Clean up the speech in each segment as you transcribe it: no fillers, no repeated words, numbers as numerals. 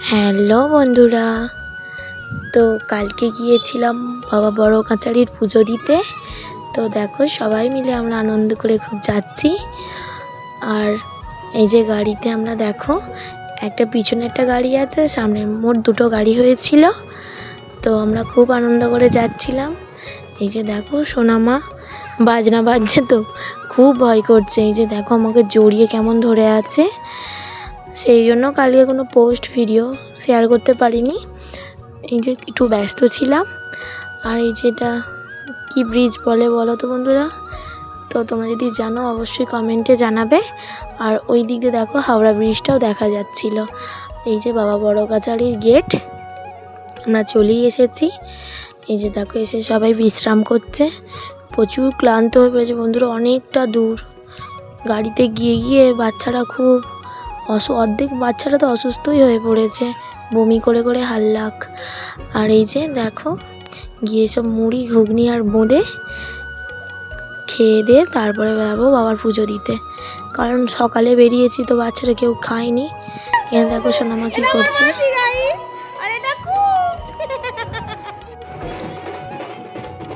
Hello বন্ধুরা, তো কালকে গিয়েছিলাম বাবা বড় কাছারির পুজো দিতে। তো দেখো সবাই মিলে আমরা আনন্দ করে খুব যাচ্ছি। আর এই যে গাড়িতে আমরা দেখো একটা পিছনে একটা গাড়ি আছে, সামনে মোট দুটো গাড়ি হয়েছিল। তো আমরা খুব আনন্দ করে যাচ্ছিলাম। এই যে দেখো সোনামা বাজনা বাজছে, তো খুব ভয় করছে। এই যে দেখো আমাকে জড়িয়ে কেমন ধরে আছে, সেই জন্য কালকে কোনো পোস্ট ভিডিও শেয়ার করতে পারিনি। এই যে একটু ব্যস্ত ছিলাম। আর এই যেটা কি ব্রিজ বলে বলো তো বন্ধুরা? তো তোমরা যদি জানো অবশ্যই কমেন্টে জানাবে। আর ওই দিক দিয়ে দেখো হাওড়া ব্রিজটাও দেখা যাচ্ছিল। এই যে বাবা বড় কাছারির গেট, আমরা চলেই এসেছি। এই যে দেখো এসে সবাই বিশ্রাম করছে। প্রচুর ক্লান্ত হয়ে পড়েছে বন্ধুরা, অনেকটা দূর গাড়িতে গিয়ে গিয়ে বাচ্চারা খুব অর্ধেক বাচ্চারা তো অসুস্থই হয়ে পড়েছে, বমি করে করে হাল্লাক। আর এই যে দেখো গিয়ে সব মুড়ি ঘুগনি আর বোঁদে খেয়ে দিয়ে তারপরে বেরাবো বাবার পুজো দিতে, কারণ সকালে বেরিয়েছি তো বাচ্চারা কেউ খায়নি। এখানে দেখো সোনামা কি করছে।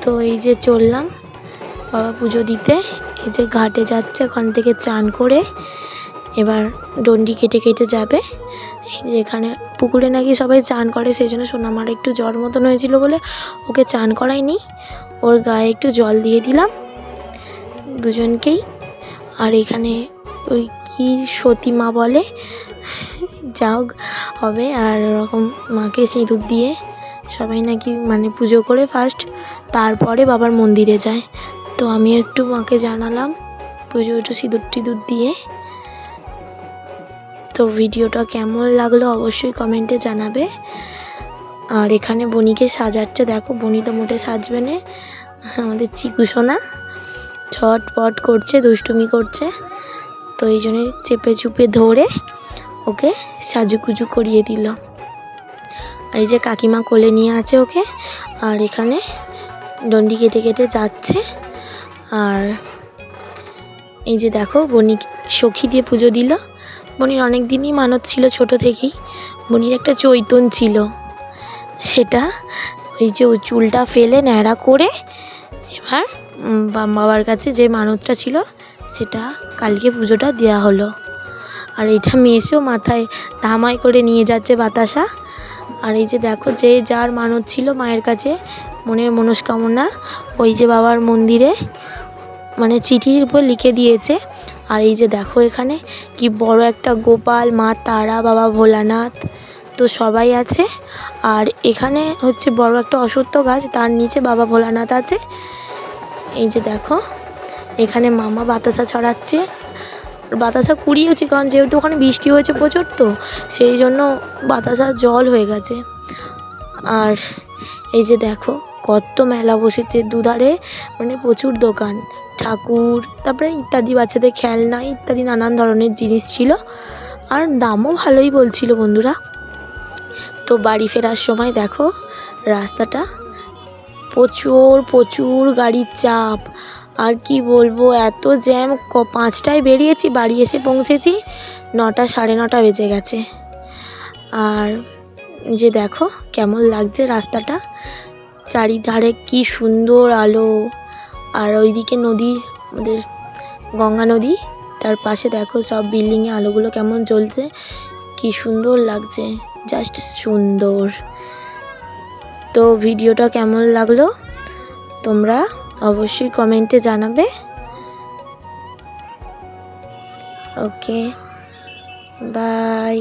তো এই যে চললাম বাবা পুজো দিতে। এই যে ঘাটে যাচ্ছে, ওখান থেকে চান করে এবার ডন্ডি কেটে কেটে যাবে। এখানে পুকুরে নাকি সবাই চান করে, সেই জন্য সোনামার একটু জ্বর মতন হয়েছিল বলে ওকে চান করাইনি, ওর গায়ে একটু জল দিয়ে দিলাম দুজনকেই। আর এখানে ওই কি সতী মা বলে যাও হবে, আর ওরকম মাকে সিঁদুর দিয়ে সবাই নাকি মানে পুজো করে ফার্স্ট তারপরে বাবার মন্দিরে যায়। তো আমি একটু মাকে জানালাম পুজো একটু সিঁদুর টিঁদুর দিয়ে। তো ভিডিওটা কেমন লাগলো অবশ্যই কমেন্টে জানাবে। আর এখানে বনিকে সাজাচ্ছে, দেখো বনি তো মোটে সাজবে না, আমাদের চিকু সোনা ছটপট করছে, দুষ্টুমি করছে। তো এই জন্যে চেপে চুপে ধরে ওকে সাজুকুজু করিয়ে দিল। আর এই যে কাকিমা কোলে নিয়ে আছে ওকে। আর এখানে ডন্ডি কেটে কেটে যাচ্ছে। আর এই যে দেখো বনি সখী দিয়ে পুজো দিল। বনির অনেক দিনই মানত ছিল ছোট থেকেই, বনির একটা চৈতন ছিল, সেটা ওই যে ওই চুলটা ফেলে ন্যাড়া করে এবার বাবার কাছে যে মানতটা ছিল সেটা কালকে পুজোটা দেওয়া হলো। আর এটা মেয়েছেও মাথায় ধামাই করে নিয়ে যাচ্ছে বাতাসা। আর এই যে দেখো যে যার মানত ছিল মায়ের কাছে মনের মনস্কামনা ওই যে বাবার মন্দিরে মানে চিঠির উপর লিখে দিয়েছে। আর এই যে দেখো এখানে কি বড় একটা গোপাল, মা তারা, বাবা ভোলানাথ, তো সবাই আছে। আর এখানে হচ্ছে বড় একটা অশ্বত্থ গাছ, তার নিচে বাবা ভোলানাথ আছে। এই যে দেখো এখানে মামা বাতাসা ছড়াচ্ছে, বাতাসা কুড়িয়েছে, কারণ যেহেতু ওখানে বৃষ্টি হয়েছে প্রচুর, তো সেই জন্য বাতাসা জল হয়ে গেছে। আর এই যে দেখো কত মেলা বসেছে দুধারে, মানে প্রচুর দোকান, ঠাকুর, তারপরে ইত্যাদি বাচ্চাদের খেলনা ইত্যাদি নানান ধরনের জিনিস ছিল। আর দামও ভালোই বলছিল বন্ধুরা। তো বাড়ি ফেরার সময় দেখো রাস্তাটা প্রচুর প্রচুর গাড়ির চাপ। আর কি বলবো, এত জ্যাম, 5টায় বেরিয়েছি, বাড়ি এসে পৌঁছেছি 9টা, সাড়ে 9টা বেজে গেছে। আর যে দেখো কেমন লাগছে রাস্তাটা, চারিধারে কি সুন্দর আলো। আর ওইদিকে নদী, আমাদের গঙ্গা নদী, তার পাশে দেখো সব বিল্ডিংয়ে আলোগুলো কেমন জ্বলছে, কি সুন্দর লাগছে, জাস্ট সুন্দর। তো ভিডিওটা কেমন লাগলো তোমরা অবশ্যই কমেন্টে জানাবে। ওকে, বাই।